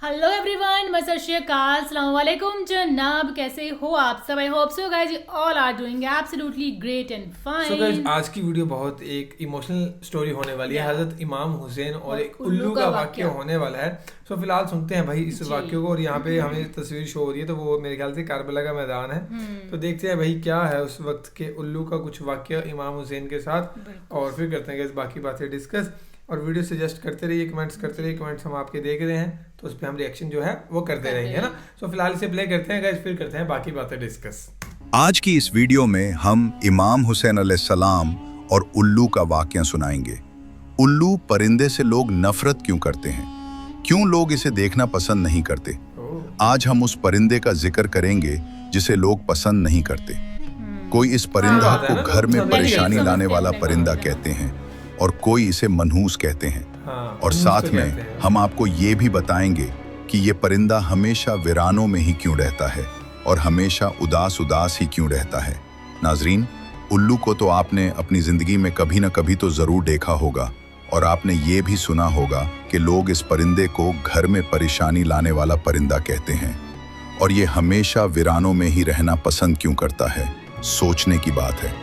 Hello everyone, मैं सत श्री अकाल, अस्सलाम वालेकुम जनाब। कैसे हो आप सब? I hope so guys you all are doing absolutely great and fine. So guys, आज की वीडियो बहुत एक इमोशनल स्टोरी होने वाली है। हजरत इमाम हुसैन और एक उल्लू का वाक्य होने वाला है। सो फिलहाल सुनते हैं भाई इस वाक्य को। और यहाँ पे हमें तस्वीर शो हो रही है, तो वो मेरे ख्याल से कारबला का मैदान है। तो देखते हैं भाई क्या है उस वक्त के उल्लू का कुछ वाक्य इमाम हुसैन के साथ, और फिर करते हैं गाइस बाकी बातें डिस्कस। और वीडियो सजेस्ट करते रहिए, कमेंट्स करते रहिए। कमेंट्स हम आपके देख रहे हैं, तो उस पर हम रिएक्शन जो है वो करते रहेंगे, है ना। सो फिलहाल इसे प्ले करते हैं गाइस, फिर करते हैं बाकी बातें डिस्कस। आज की इस वीडियो में हम इमाम हुसैन अलैहिस्सलाम और उल्लू का वाक़या सुनाएंगे। उल्लू परिंदे से लोग नफरत क्यों करते हैं, क्यों लोग इसे देखना पसंद नहीं करते। आज हम उस परिंदे का जिक्र करेंगे जिसे लोग पसंद नहीं करते। कोई इस परिंदा को घर में परेशानी लाने वाला परिंदा कहते हैं, और कोई इसे मनहूस कहते हैं। और साथ में हम आपको ये भी बताएंगे कि ये परिंदा हमेशा वीरानों में ही क्यों रहता है और हमेशा उदास उदास ही क्यों रहता है। नाजरीन, उल्लू को तो आपने अपनी ज़िंदगी में कभी न कभी तो ज़रूर देखा होगा, और आपने ये भी सुना होगा कि लोग इस परिंदे को घर में परेशानी लाने वाला परिंदा कहते हैं। और ये हमेशा वीरानों में ही रहना पसंद क्यों करता है, सोचने की बात है।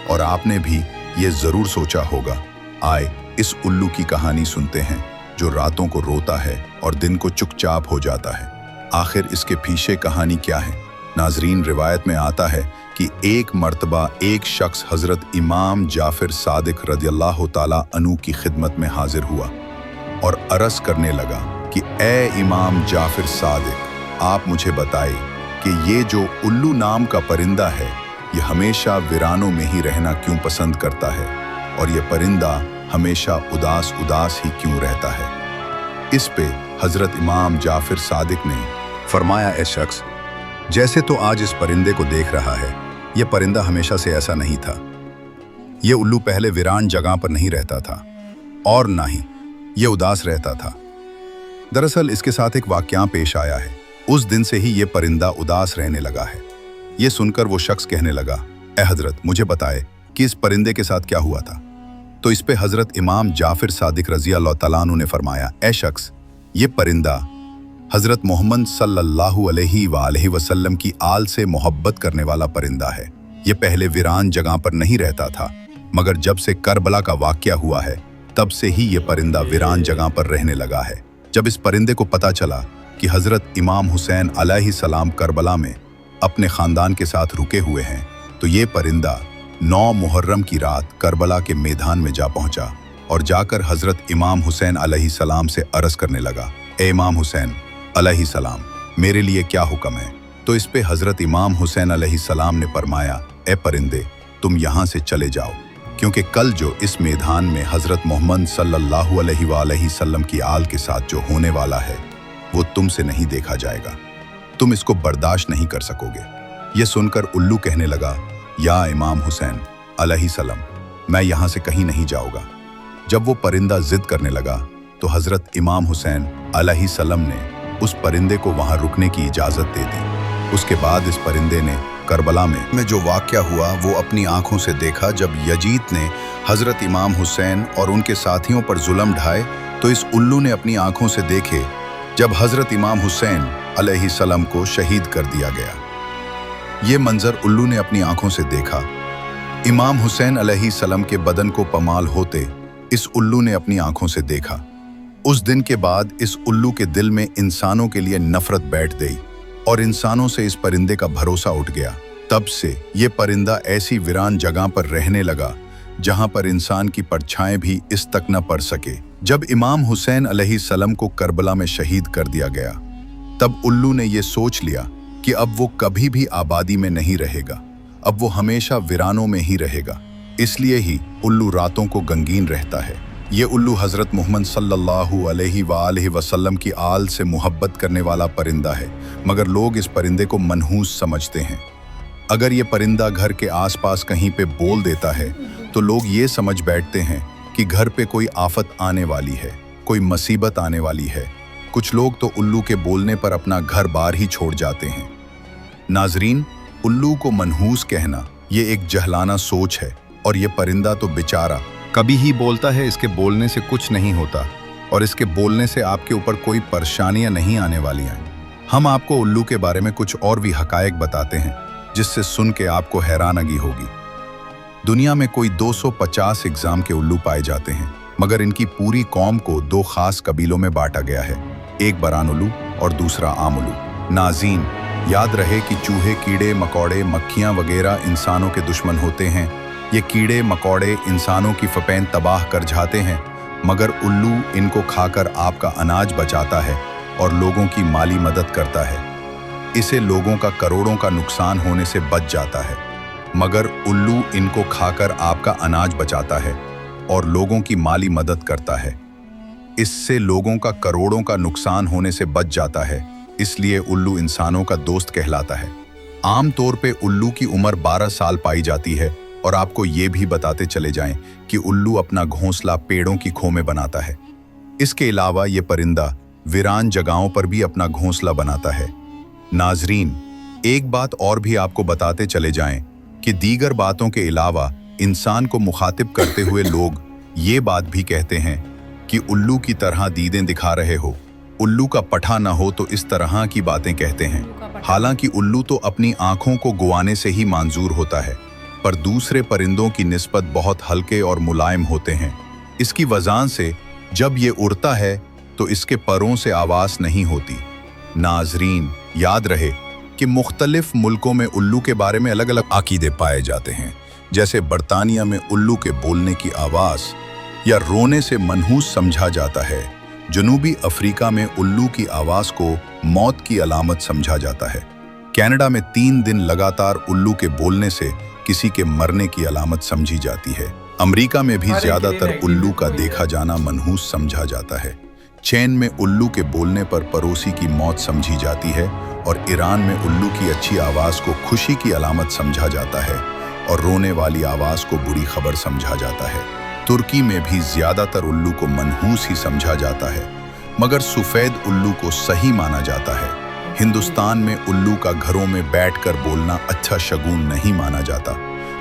और आपने भी ये ज़रूर सोचा होगा। आए इस उल्लू की कहानी सुनते हैं, जो रातों को रोता है और दिन को चुपचाप हो जाता है। आखिर इसके पीछे कहानी क्या है? नाजरीन, रिवायत में आता है कि एक मर्तबा एक शख्स हजरत इमाम जाफिर सादिक रदियल्लाहु ताला अन्हु की खिदमत में हाजिर हुआ और अर्ज़ करने लगा कि ए इमाम जाफिर सादिक, आप मुझे बताए कि ये जो उल्लू नाम का परिंदा है, ये हमेशा वीरानों में ही रहना क्यों पसंद करता है, और ये परिंदा हमेशा उदास उदास ही क्यों रहता है। इस पे हजरत इमाम जाफिर सादिक ने फरमाया, ए शख्स, जैसे तो आज इस परिंदे को देख रहा है, ये परिंदा हमेशा से ऐसा नहीं था। ये उल्लू पहले वीरान जगह पर नहीं रहता था, और ना ही ये उदास रहता था। दरअसल इसके साथ एक वाक़या पेश आया है। उस दिन से ही ये परिंदा उदास रहने लगा है। ये सुनकर वो शख्स कहने लगा, ए हजरत, मुझे बताए कि इस परिंदे के साथ क्या हुआ था। तो इस पे हजरत इमाम जाफिर सादिक रज़ी अल्लाह तआला अन्हु ने फरमाया, ए शख्स, ये परिंदा हजरत मोहम्मद सल्लल्लाहु अलैहि वसल्लम की आल से मोहब्बत करने वाला परिंदा है। ये पहले वीरान जगह पर नहीं रहता था, मगर जब से करबला का वाक़या हुआ है, तब से ही ये परिंदा वीरान जगह पर रहने लगा है। जब इस परिंदे को पता चला कि हजरत इमाम हुसैन अलैहिस्सलाम करबला में अपने ख़ानदान के साथ रुके हुए हैं, तो ये परिंदा 9 मुहर्रम की रात करबला के मैदान में जा पहुंचा और जाकर हजरत इमाम हुसैन अलैहिस्सलाम से अर्ज़ करने लगा, ए इमाम हुसैन अलैहिस्सलाम, मेरे लिए क्या हुक्म है। तो इस पे हजरत इमाम हुसैन अलैहिस्सलाम ने फरमाया, ए परिंदे, तुम यहाँ से चले जाओ, क्योंकि कल जो इस मैदान में हजरत मोहम्मद सल्लल्लाहु अलैहि वसल्लम की आल के साथ जो होने वाला है, वो तुमसे नहीं देखा जाएगा। तुम इसको बर्दाश्त नहीं कर सकोगे। ये सुनकर उल्लू कहने लगा, या इमाम हुसैन अलैहिस्सलाम, मैं यहाँ से कहीं नहीं जाऊँगा। जब वो परिंदा जिद करने लगा, तो हजरत इमाम हुसैन अलैहिस्सलाम ने उस परिंदे को वहाँ रुकने की इजाज़त दे दी। उसके बाद इस परिंदे ने करबला में जो वाक़या हुआ वो अपनी आंखों से देखा। जब यजीद ने हजरत इमाम हुसैन और उनके साथियों पर जुल्म ढाए, तो इस उल्लू ने अपनी आंखों से देखे जब हजरत इमाम हुसैन अलैहिस्सलाम को शहीद कर दिया गया। ये मंजर उल्लू ने अपनी आंखों से देखा। इमाम हुसैन अलैहिस्सलाम के बदन को पमाल होते इस उल्लू ने अपनी आंखों से देखा। उस दिन के बाद इस उल्लू के दिल में इंसानों के लिए नफरत बैठ गई और इंसानों से इस परिंदे का भरोसा उठ गया। तब से ये परिंदा ऐसी वीरान जगह पर रहने लगा जहां पर इंसान की परछाएं भी इस तक न पड़ सके। जब इमाम हुसैन अलैहिस्सलाम को करबला में शहीद कर दिया गया, तब उल्लू ने ये सोच लिया कि अब वो कभी भी आबादी में नहीं रहेगा, अब वो हमेशा वीरानों में ही रहेगा। इसलिए ही उल्लू रातों को गंगीन रहता है। ये उल्लू हजरत मोहम्मद सल्लल्लाहु अलैहि वसल्लम की आल से मोहब्बत करने वाला परिंदा है, मगर लोग इस परिंदे को मनहूस समझते हैं। अगर ये परिंदा घर के आसपास कहीं पे बोल देता है, तो लोग ये समझ बैठते हैं कि घर पे कोई आफत आने वाली है, कोई मुसीबत आने वाली है। कुछ लोग तो उल्लू के बोलने पर अपना घर बार ही छोड़ जाते हैं। नाजरीन, उल्लू को मनहूस कहना ये एक जहलाना सोच है, और ये परिंदा तो बेचारा कभी ही बोलता है, इसके बोलने से कुछ नहीं होता। और इसके बोलने से आपके ऊपर कोई परेशानियां नहीं आने वाली हैं। हम आपको उल्लू के बारे में कुछ और भी हकायक बताते हैं जिससे सुन के आपको हैरानगी होगी। दुनिया में कोई 250 एग्जाम के उल्लू पाए जाते हैं, मगर इनकी पूरी कौम को 2 खास कबीलों में बांटा गया है, एक बरान उल्लू और दूसरा आम उल्लू। नाज़रीन, याद रहे कि चूहे, कीड़े मकोड़े, मक्खियाँ वगैरह इंसानों के दुश्मन होते हैं। ये कीड़े मकोड़े इंसानों की फपैन तबाह कर जाते हैं, मगर उल्लू इनको खाकर आपका अनाज बचाता है और लोगों की माली मदद करता है। इसे लोगों का करोड़ों का नुकसान होने से बच जाता है, मगर उल्लू इनको खाकर आपका अनाज बचाता है और लोगों की माली मदद करता है। इससे लोगों का करोड़ों का नुकसान होने से बच जाता है, इसलिए उल्लू इंसानों का दोस्त कहलाता है। आम तौर पे उल्लू की उम्र 12 साल पाई जाती है और आपको ये भी बताते चले जाएं कि उल्लू अपना घोंसला पेड़ों की खो में बनाता है। इसके अलावा ये परिंदा वीरान जगहों पर भी अपना घोंसला बनाता है। नाजरीन, एक बात और भी आपको बताते चले जाएं कि दीगर बातों के अलावा इंसान को मुखातिब करते हुए लोग ये बात भी कहते हैं कि उल्लू की तरह दीदें दिखा रहे हो, उल्लू का पठा न हो तो इस तरह की बातें कहते हैं। हालांकि उल्लू तो अपनी आंखों को गुवाने से ही मंजूर होता है, पर दूसरे परिंदों की निस्बत बहुत हल्के और मुलायम होते हैं। इसकी वजह से जब ये उड़ता है तो इसके परों से आवाज़ नहीं होती। नाजरीन, याद रहे कि मुख्तलिफ मुल्कों में उल्लू के बारे में अलग अलग अकीदे पाए जाते हैं। जैसे बरतानिया में उल्लू के बोलने की आवाज़ या रोने से मनहूस समझा जाता है। जनूबी अफ्रीका में उल्लू की आवाज़ को मौत की अलामत समझा जाता है। कनाडा में 3 दिन लगातार उल्लू के बोलने से किसी के मरने की अलामत समझी जाती है। अमेरिका में भी ज़्यादातर उल्लू का देखा जाना मनहूस समझा जाता है। चीन में उल्लू के बोलने पर पड़ोसी की मौत समझी जाती है और ईरान में उल्लू की अच्छी आवाज़ को खुशी की अलामत समझा जाता है और रोने वाली आवाज़ को बुरी खबर समझा जाता है। तुर्की में भी ज़्यादातर उल्लू को मनहूस ही समझा जाता है, मगर सफ़ेद उल्लू को सही माना जाता है। हिंदुस्तान में उल्लू का घरों में बैठकर बोलना अच्छा शगुन नहीं माना जाता,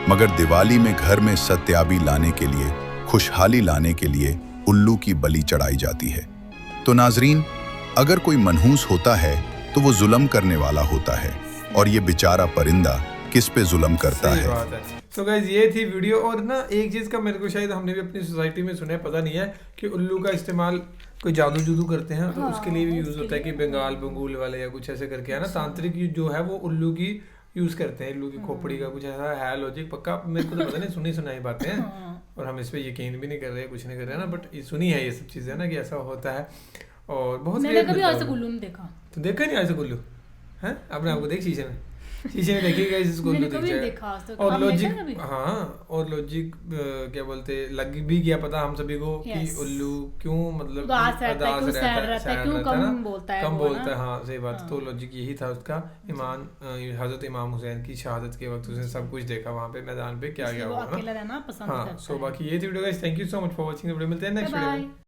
मगर दिवाली में घर में सत्याबी लाने के लिए, खुशहाली लाने के लिए उल्लू की बलि चढ़ाई जाती है। तो नाजरीन, अगर कोई मनहूस होता है तो वो जुल्म करने वाला होता है, और ये बेचारा परिंदा किस पे जुल्म करता है। तो गाइस, ये थी वीडियो। और ना एक चीज़ का मेरे को शायद हमने भी अपनी सोसाइटी में सुना है, पता नहीं है, कि उल्लू का इस्तेमाल कोई जादू जुदू करते हैं तो उसके लिए भी यूज़ होता है कि बंगाल बंगूल वाले या कुछ ऐसे करके है ना, तांत्रिक जो है वो उल्लू की यूज़ करते हैं। उल्लू की खोपड़ी का कुछ ऐसा है लॉजिक, पक्का मेरे को तो पता नहीं, सुनी सुनाई बातें हैं और हम इस पर यकीन भी नहीं कर रहे, कुछ नहीं कर रहे ना, बट सुनी है ये सब चीज़ें ना कि ऐसा होता है। और बहुत मैंने कभी आज तक उल्लू नहीं देखा। तो देखा नहीं आज तक उल्लू? हैं अपने आपको देख शीशे में देखिएगा इसको उल्लू दिख जाएगा। और लॉजिक, हाँ, और लॉजिक क्या बोलते लग भी गया पता हम सभी को कि उल्लू क्यों मतलब उदास रहता है, क्यों कम बोलता है। हाँ, सही बात। तो लॉजिक यही था उसका। हजरत इमाम हुसैन की शहादत के वक्त उसने सब कुछ देखा वहाँ पे मैदान पे क्या गया हुआ। हाँ, सो बाकी ये थी video guys. Thank you so much for watching the video. मिलते हैं नेक्स्ट वीडियो में।